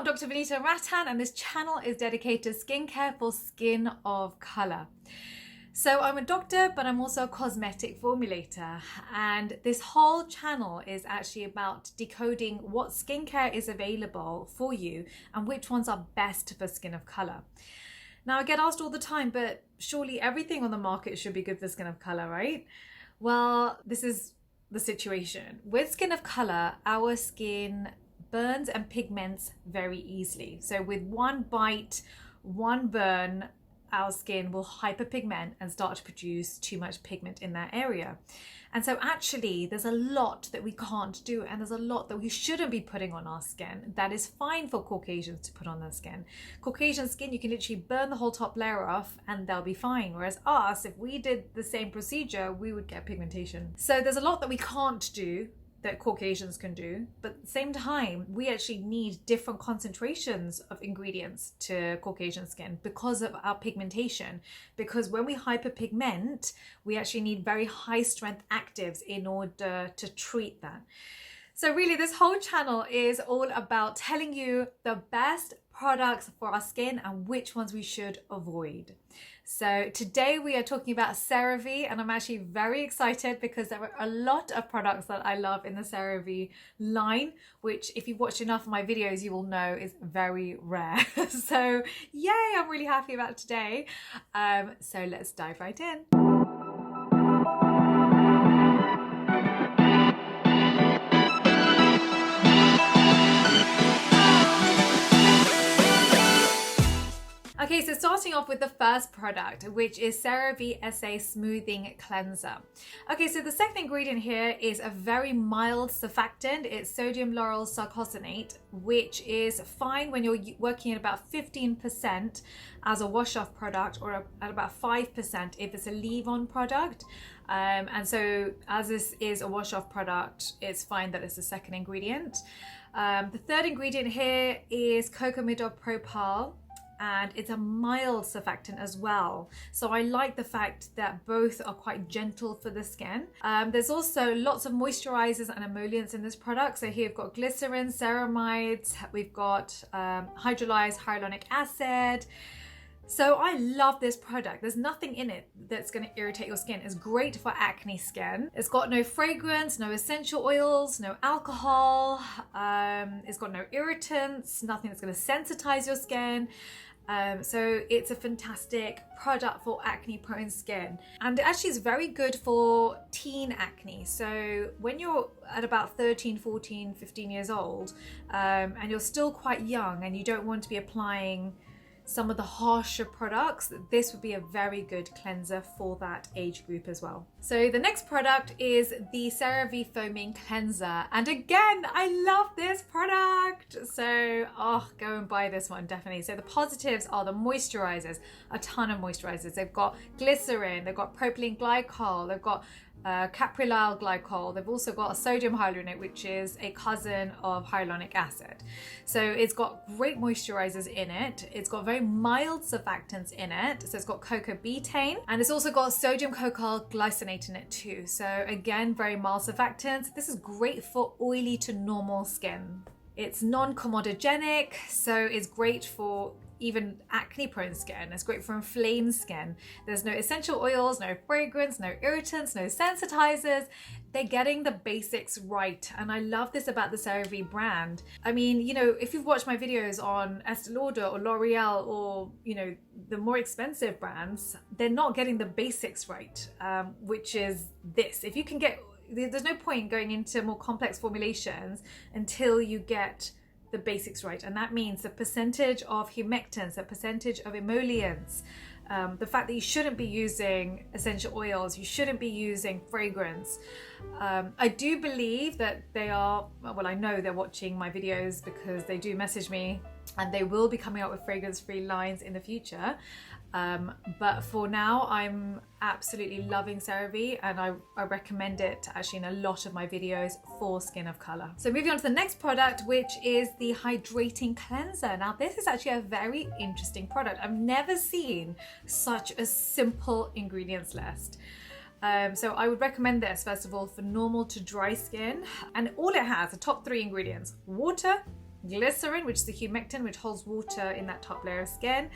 I'm Dr. Vanita Rattan, and this channel is dedicated to skincare for skin of color. So I'm a doctor, but I'm also a cosmetic formulator, and this whole channel is actually about decoding what skincare is available for you and which ones are best for skin of color. Now, I get asked all the time, but surely everything on the market should be good for skin of color, right? Well, this is the situation. With skin of color, our skin burns and pigments very easily. So with one bite, one burn, our skin will hyperpigment and start to produce too much pigment in that area. And so actually there's a lot that we can't do, and there's a lot that we shouldn't be putting on our skin that is fine for Caucasians to put on their skin. Caucasian skin, you can literally burn the whole top layer off and they'll be fine. Whereas us, if we did the same procedure, we would get pigmentation. So there's a lot that we can't do that Caucasians can do, but at the same time, we actually need different concentrations of ingredients to Caucasian skin because of our pigmentation. Because when we hyperpigment, we actually need very high strength actives in order to treat that. So really, this whole channel is all about telling you the best products for our skin and which ones we should avoid. So today we are talking about CERAVE, and I'm actually very excited because there are a lot of products that I love in the CERAVE line, which if you've watched enough of my videos, you will know is very rare. So yay, I'm really happy about today. So let's dive right in. Okay, so starting off with the first product, which is CeraVe SA Smoothing Cleanser. Okay, so the second ingredient here is a very mild surfactant. It's sodium lauryl sarcosinate, which is fine when you're working at about 15% as a wash-off product, or at about 5% if it's a leave-on product. And so as this is a wash-off product, it's fine that it's the second ingredient. The third ingredient here is COCAMIDOPROPYL, and it's a mild surfactant as well. So I like the fact that both are quite gentle for the skin. There's also lots of moisturizers and emollients in this product. So here we've got glycerin, ceramides, we've got hydrolyzed hyaluronic acid. So I love this product. There's nothing in it that's going to irritate your skin. It's great for acne skin. It's got no fragrance, no essential oils, no alcohol. It's got no irritants, nothing that's going to sensitize your skin. So it's a fantastic product for acne prone skin, and it actually is very good for teen acne. So when you're at about 13, 14, 15 years old, and you're still quite young and you don't want to be applying some of the harsher products, this would be a very good cleanser for that age group as well. So the next product is the CeraVe Foaming Cleanser. And again, I love this product. So, go and buy this one, definitely. So the positives are the moisturizers, a ton of moisturizers. They've got glycerin, they've got propylene glycol, they've got caprylyl glycol. They've also got a sodium hyaluronate, which is a cousin of hyaluronic acid. So it's got great moisturizers in it. It's got very mild surfactants in it. So it's got cocoa betaine, and it's also got sodium cocoa glycinate in it too. So again, very mild surfactants. This is great for oily to normal skin. It's non-comedogenic, so it's great for even acne prone skin. It's great for inflamed skin. There's no essential oils, no fragrance, no irritants, no sensitizers. They're getting the basics right. And I love this about the CeraVe brand. I mean, you know, if you've watched my videos on Estee Lauder or L'Oreal or, you know, the more expensive brands, they're not getting the basics right, which is this. If you can get, there's no point going into more complex formulations until you get the basics right, and that means the percentage of humectants, the percentage of emollients, the fact that you shouldn't be using essential oils, you shouldn't be using fragrance. I do believe that they are, well, I know they're watching my videos because they do message me, and they will be coming out with fragrance-free lines in the future. But for now, I'm absolutely loving CeraVe, and I recommend it actually in a lot of my videos for skin of color. So moving on to the next product, which is the Hydrating Cleanser. Now this is actually a very interesting product. I've never seen such a simple ingredients list. So I would recommend this, first of all, for normal to dry skin. And all it has, the top 3 ingredients: water, glycerin, which is the humectant, which holds water in that top layer of skin,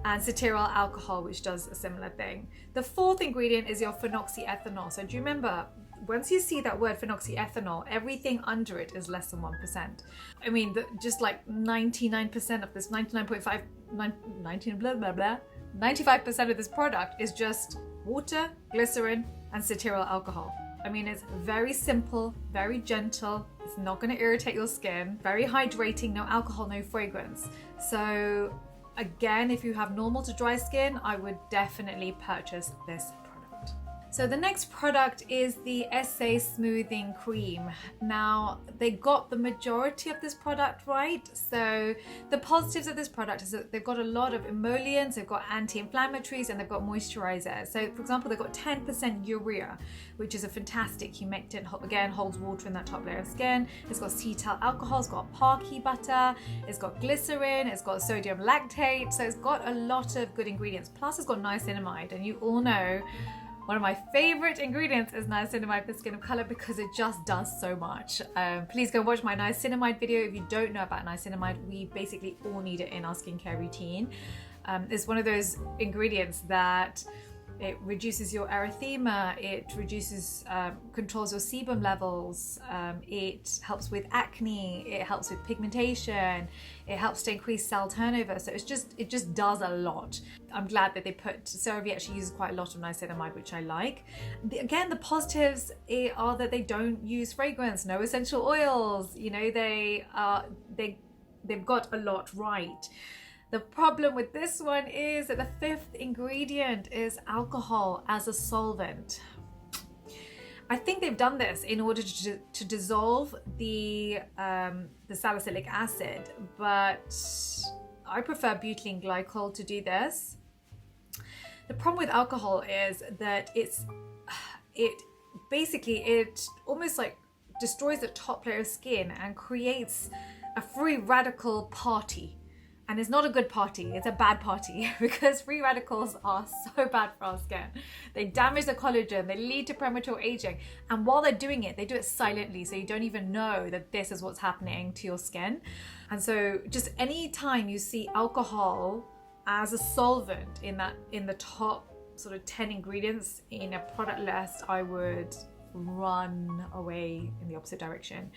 and cetyl alcohol, which does a similar thing. The fourth ingredient is your phenoxyethanol. So do you remember, once you see that word phenoxyethanol, everything under it is less than 1%. I mean, just like 99% of this, 99.5, 19 blah blah blah, 95% of this product is just water, glycerin, and cetyl alcohol. I mean, it's very simple, very gentle. It's not going to irritate your skin. Very hydrating, no alcohol, no fragrance. So again, if you have normal to dry skin, I would definitely purchase this product. So the next product is the SA Smoothing Cream. Now, they got the majority of this product right. So the positives of this product is that they've got a lot of emollients, they've got anti-inflammatories, and they've got moisturizer. So for example, they've got 10% urea, which is a fantastic humectant. Again, holds water in that top layer of skin. It's got CETYL alcohol, it's got PARKII butter, it's got glycerin, it's got sodium lactate. So it's got a lot of good ingredients. Plus it's got niacinamide, and you all know one of my favorite ingredients is niacinamide for skin of color because it just does so much. Please go watch my niacinamide video. If you don't know about niacinamide, we basically all need it in our skincare routine. It's one of those ingredients that it reduces your erythema, it reduces, controls your sebum levels, it helps with acne, it helps with pigmentation, it helps to increase cell turnover. So it just does a lot. I'm glad that they put, CeraVe actually uses quite a lot of niacinamide, which I like. Again, the positives are that they don't use fragrance, no essential oils, you know, they've got a lot right. The problem with this one is that the fifth ingredient is alcohol as a solvent. I think they've done this in order to dissolve the salicylic acid, but I prefer butylene glycol to do this. The problem with alcohol is that it almost like destroys the top layer of skin and creates a free radical party. And it's not a good party, it's a bad party because free radicals are so bad for our skin. They damage the collagen, they lead to premature aging. And while they're doing it, they do it silently, so you don't even know that this is what's happening to your skin. And so just any time you see alcohol as a solvent in the top sort of 10 ingredients in a product list, I would run away in the opposite direction.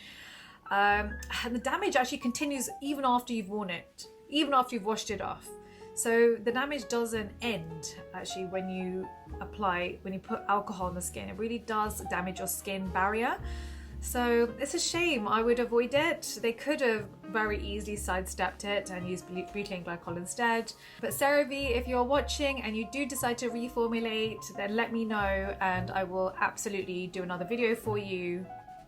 And the damage actually continues even after you've worn it, even after you've washed it off. So the damage doesn't end actually when you put alcohol on the skin. It really does damage your skin barrier. So it's a shame. I would avoid it. They could have very easily sidestepped it and used butylene glycol instead. But CeraVe, if you're watching and you do decide to reformulate, then let me know and I will absolutely do another video for you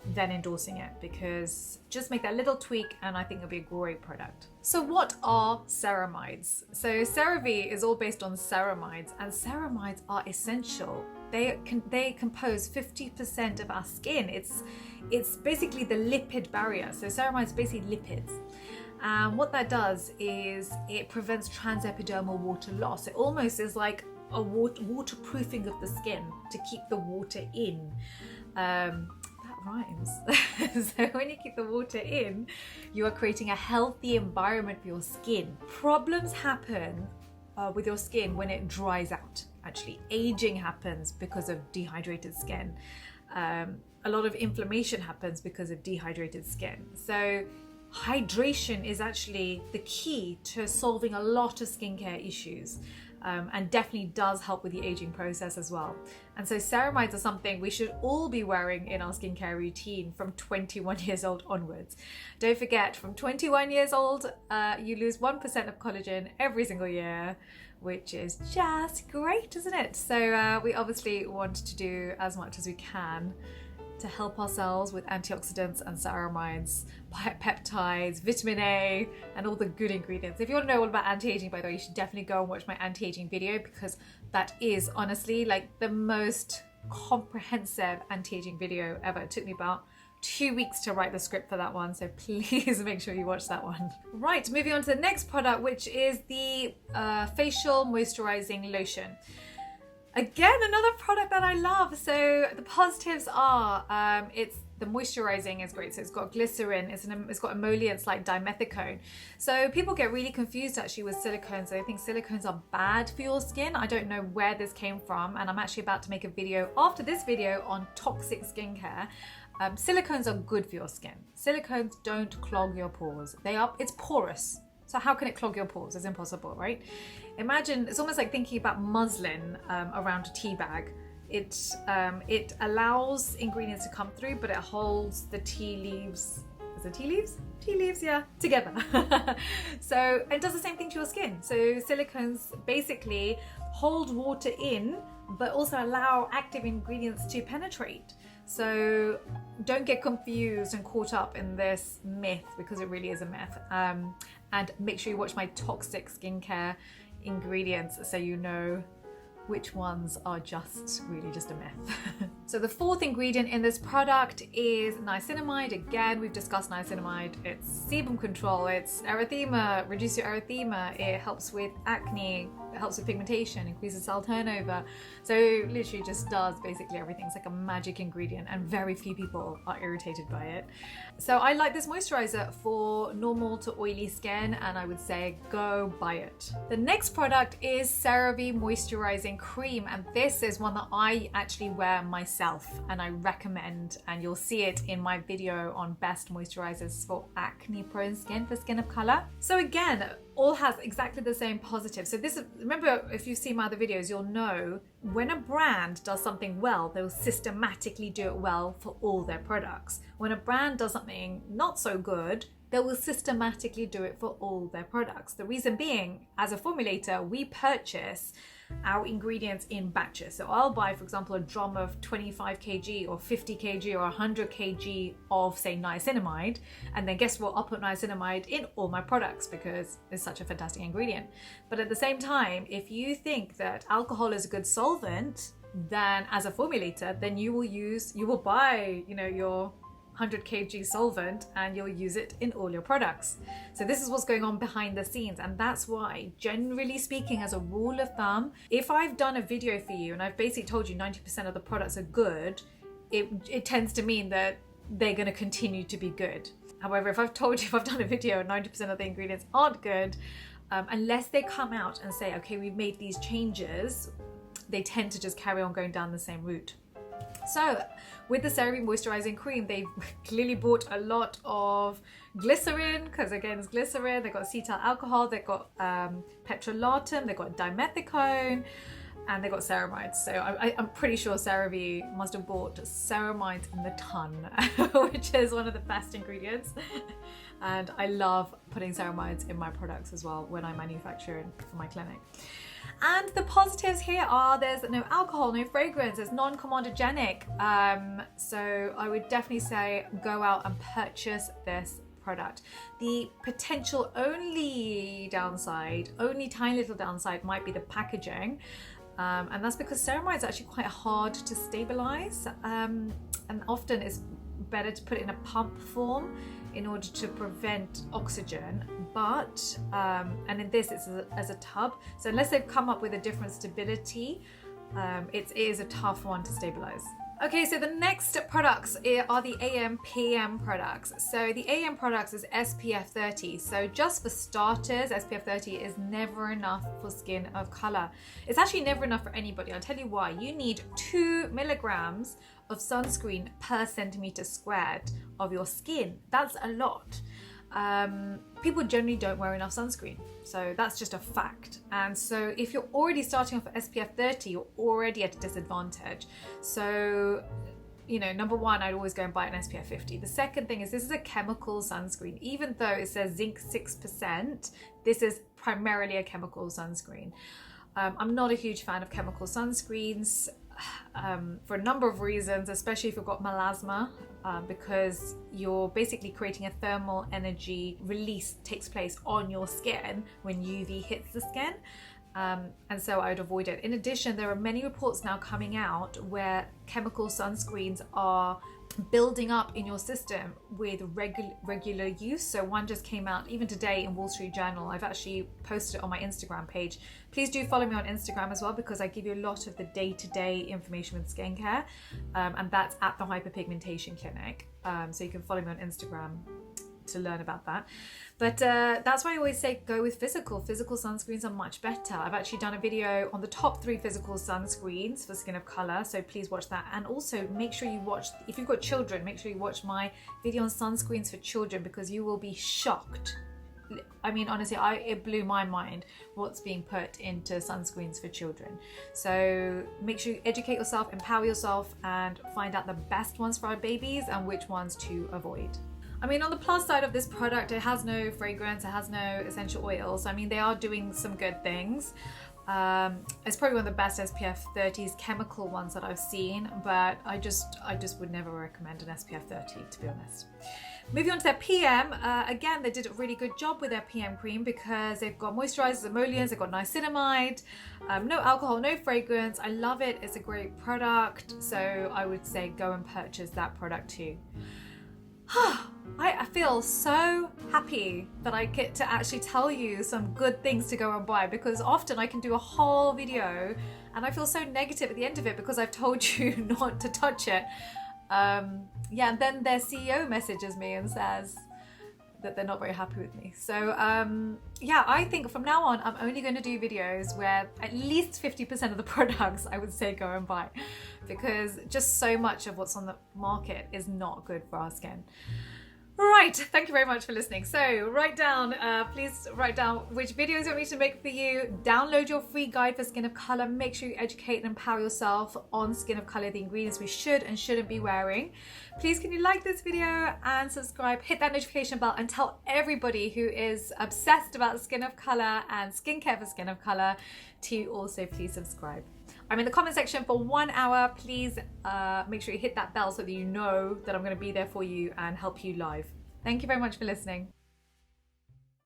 then endorsing it, because just make that little tweak and I think it'll be a great product. So what are ceramides? So CeraVe is all based on ceramides, and ceramides are essential. They compose 50% of our skin. It's basically the lipid barrier. So ceramides are basically lipids. And what that does is it prevents transepidermal water loss. It almost is like a waterproofing of the skin to keep the water in. Rhymes. So when you keep the water in, you are creating a healthy environment for your skin. Problems happen with your skin when it dries out. Actually, aging happens because of dehydrated skin. A lot of inflammation happens because of dehydrated skin. So hydration is actually the key to solving a lot of skincare issues. And definitely does help with the aging process as well. And so ceramides are something we should all be wearing in our skincare routine from 21 years old onwards. Don't forget, from 21 years old, you lose 1% of collagen every single year, which is just great, isn't it? So we obviously want to do as much as we can to help ourselves with antioxidants and ceramides, peptides, vitamin A, and all the good ingredients. If you want to know all about anti-aging, by the way, you should definitely go and watch my anti-aging video, because that is honestly like the most comprehensive anti-aging video ever. It took me about 2 weeks to write the script for that one, so please make sure you watch that one. Right, moving on to the next product, which is the facial moisturizing lotion. Again, another product that I love. So the positives are it's the moisturizing is great. So it's got glycerin, it's got emollients like dimethicone. So people get really confused actually with silicones. They think silicones are bad for your skin. I don't know where this came from, and I'm actually about to make a video after this video on toxic skincare. Silicones are good for your skin. Silicones don't clog your pores. It's porous. So how can it clog your pores? It's impossible, right? Imagine, it's almost like thinking about muslin around a tea bag. It allows ingredients to come through, but it holds the tea leaves. Is it tea leaves? Tea leaves, yeah, together. So it does the same thing to your skin. So silicones basically hold water in, but also allow active ingredients to penetrate. So don't get confused and caught up in this myth, because it really is a myth. And make sure you watch my toxic skincare ingredients so you know which ones are really just a myth. So the fourth ingredient in this product is niacinamide. Again, we've discussed niacinamide. It's sebum control, it's erythema, reduce your erythema, it helps with acne, it helps with pigmentation, increases cell turnover. So literally just does basically everything. It's like a magic ingredient, and very few people are irritated by it. So I like this moisturizer for normal to oily skin, and I would say go buy it. The next product is CeraVe Moisturizing Cream, and this is one that I actually wear myself and I recommend, and you'll see it in my video on best moisturizers for acne prone skin, for skin of color. So again, all has exactly the same positive. So this is, remember, if you've seen my other videos, you'll know when a brand does something well, they'll systematically do it well for all their products. When a brand does something not so good, they will systematically do it for all their products. The reason being, as a formulator, we purchase our ingredients in batches. So I'll buy, for example, a drum of 25 kg or 50 kg or 100 kg of, say, niacinamide, and then guess what? I'll put niacinamide in all my products because it's such a fantastic ingredient. But at the same time, if you think that alcohol is a good solvent, then as a formulator, then you will buy, your 100 kg solvent and you'll use it in all your products. So this is what's going on behind the scenes, and that's why, generally speaking, as a rule of thumb, if I've done a video for you and I've basically told you 90% of the products are good, it tends to mean that they're going to continue to be good. However, if I've done a video and 90% of the ingredients aren't good, unless they come out and say, okay, we've made these changes, they tend to just carry on going down the same route. So with the CeraVe Moisturizing Cream, they've clearly bought a lot of glycerin, because again, it's glycerin. They've got cetyl alcohol, they've got petrolatum, they've got dimethicone, and they've got ceramides. So I'm pretty sure CeraVe must have bought ceramides in the ton, which is one of the best ingredients. And I love putting ceramides in my products as well when I manufacture for my clinic. And the positives here are there's no alcohol, no fragrance, it's non-comedogenic. So I would definitely say go out and purchase this product. The potential only tiny little downside might be the packaging. And that's because ceramide is actually quite hard to stabilize. And often it's better to put it in a pump form in order to prevent oxygen, but and in this it's as a tub, so unless they've come up with a different stability, it is a tough one to stabilize. Okay, so the next products are the AM PM products. So the AM products is SPF 30. So just for starters, SPF 30 is never enough for skin of color. It's actually never enough for anybody. I'll tell you why. You need 2 milligrams of sunscreen per centimeter squared of your skin. That's a lot. People generally don't wear enough sunscreen, so that's just a fact. And so if you're already starting off at SPF 30, you're already at a disadvantage. So, number one, I'd always go and buy an SPF 50. The second thing is this is a chemical sunscreen. Even though it says zinc 6%, this is primarily a chemical sunscreen. I'm not a huge fan of chemical sunscreens for a number of reasons, especially if you've got melasma, because you're basically creating a thermal energy release takes place on your skin when UV hits the skin. And so I would avoid it. In addition, there are many reports now coming out where chemical sunscreens are building up in your system with regular use. So one just came out even today in Wall Street Journal. I've actually posted it on my Instagram page. Please do follow me on Instagram as well, because I give you a lot of the day-to-day information with skincare, and that's at the Hyperpigmentation Clinic. So you can follow me on Instagram to learn about that. But that's why I always say go with physical. Physical sunscreens are much better. I've actually done a video on the top 3 physical sunscreens for skin of color, so please watch that. And also make sure you watch, if you've got children, make sure you watch my video on sunscreens for children, because you will be shocked. I mean, honestly, it blew my mind what's being put into sunscreens for children. So make sure you educate yourself, empower yourself, and find out the best ones for our babies and which ones to avoid. I mean, on the plus side of this product, it has no fragrance, it has no essential oils. I mean, they are doing some good things. It's probably one of the best SPF 30s chemical ones that I've seen, but I just would never recommend an SPF 30, to be honest. Moving on to their PM, again, they did a really good job with their PM cream, because they've got moisturizers, emollients, they've got niacinamide, no alcohol, no fragrance. I love it. It's a great product. So I would say go and purchase that product too. I feel so happy that I get to actually tell you some good things to go and buy, because often I can do a whole video and I feel so negative at the end of it because I've told you not to touch it. Yeah, and then their CEO messages me and says that they're not very happy with me. So yeah, I think from now on I'm only going to do videos where at least 50% of the products I would say go and buy, because just so much of what's on the market is not good for our skin. Right, thank you very much for listening. So write down, please write down which videos you want me to make for you. Download your free guide for skin of color. Make sure you educate and empower yourself on skin of color, the ingredients we should and shouldn't be wearing. Please can you like this video and subscribe, hit that notification bell, and tell everybody who is obsessed about skin of color and skincare for skin of color to also please subscribe. I'm in the comment section for 1 hour. Please make sure you hit that bell so that you know that I'm going to be there for you and help you live. Thank you very much for listening.